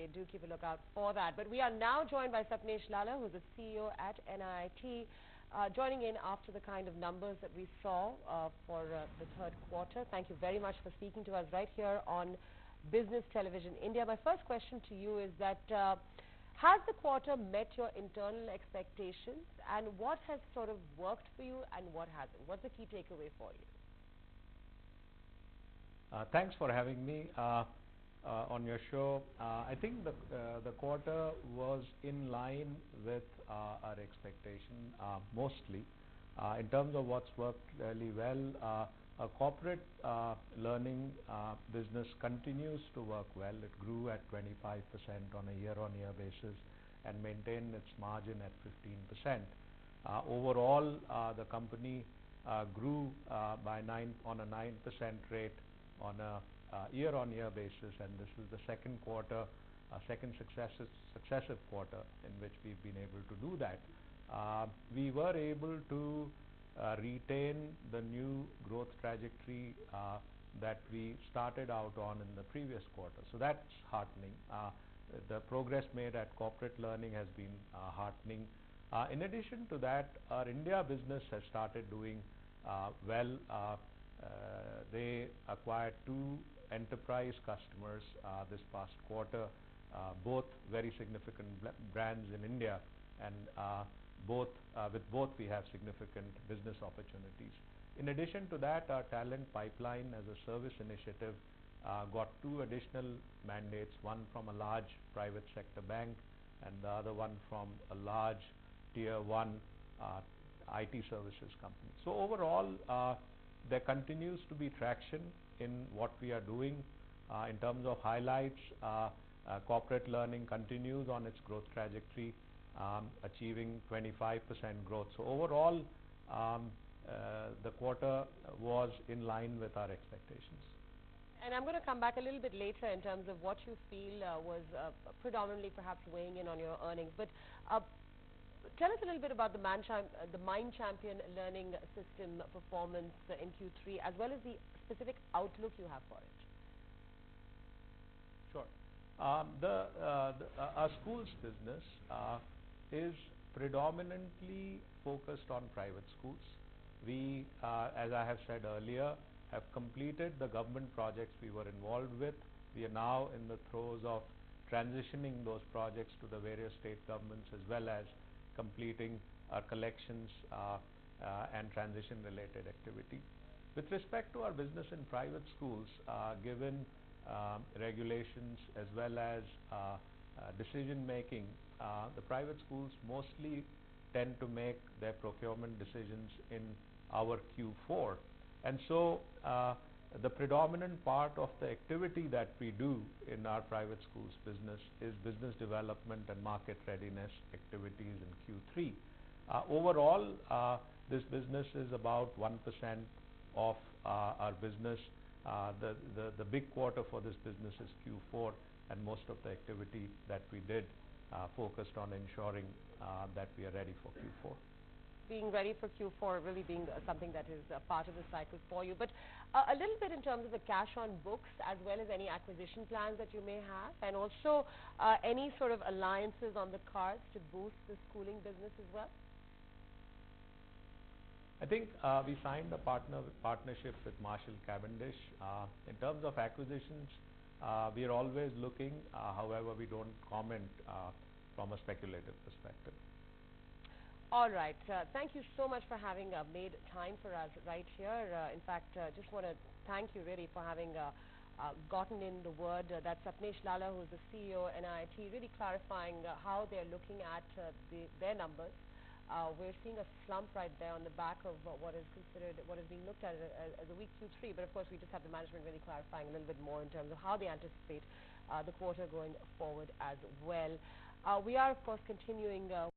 Okay, do keep a lookout for that. But we are now joined by Sapnesh Lalla, who's the CEO at NIIT, joining in after the kind of numbers that we saw for the third quarter. Thank you very much for speaking to us right here on Business Television India. My first question to you is that has the quarter met your internal expectations, and what has sort of worked for you and what hasn't? What's the key takeaway for you? Thanks for having me on your show. I think the quarter was in line with our expectation mostly. In terms of what's worked really well, our corporate learning business continues to work well. It grew at 25% on a year-on-year basis and maintained its margin at 15%. Overall, the company grew by on a 9% rate on a year-on-year basis, and this is the second successive quarter in which we've been able to do that. We were able to retain the new growth trajectory that we started out on in the previous quarter. So that's heartening. The progress made at corporate learning has been heartening. In addition to that, our India business has started doing well. They acquired 2 enterprise customers this past quarter, both very significant brands in India, and with both we have significant business opportunities. In addition to that, our talent pipeline as a service initiative got 2 additional mandates, one from a large private sector bank and the other one from a large tier 1 IT services company. So overall, there continues to be traction in what we are doing. In terms of highlights, corporate learning continues on its growth trajectory, achieving 25% growth. So overall, the quarter was in line with our expectations. And I'm going to come back a little bit later in terms of what you feel was predominantly perhaps weighing in on your earnings. But tell us a little bit about the Mind Champion learning system performance in Q3, as well as the specific outlook you have for it. Sure. Our schools business is predominantly focused on private schools. We, as I have said earlier, have completed the government projects we were involved with. We are now in the throes of transitioning those projects to the various state governments, as well as completing our collections and transition related activity. With respect to our business in private schools, given regulations as well as decision making, the private schools mostly tend to make their procurement decisions in our Q4. And so the predominant part of the activity that we do in our private schools business is business development and market readiness activities in Q3. Overall, this business is about 1% of our business. The big quarter for this business is Q4, and most of the activity that we did focused on ensuring that we are ready for Q4. Being ready for Q4 really being something that is a part of the cycle for you. But a little bit in terms of the cash on books, as well as any acquisition plans that you may have, and also any sort of alliances on the cards to boost the schooling business as well? I think we signed a partnership with Marshall Cavendish. In terms of acquisitions, we are always looking. However, we don't comment from a speculative perspective. All right. Thank you so much for having made time for us right here. In fact, just want to thank you really for having gotten in the word. That's Sapnesh Lalla, who is the CEO of NIIT, really clarifying how they're looking at their numbers. We're seeing a slump right there on the back of what is being looked at as a weak Q3. But of course, we just have the management really clarifying a little bit more in terms of how they anticipate the quarter going forward as well. We are, of course, continuing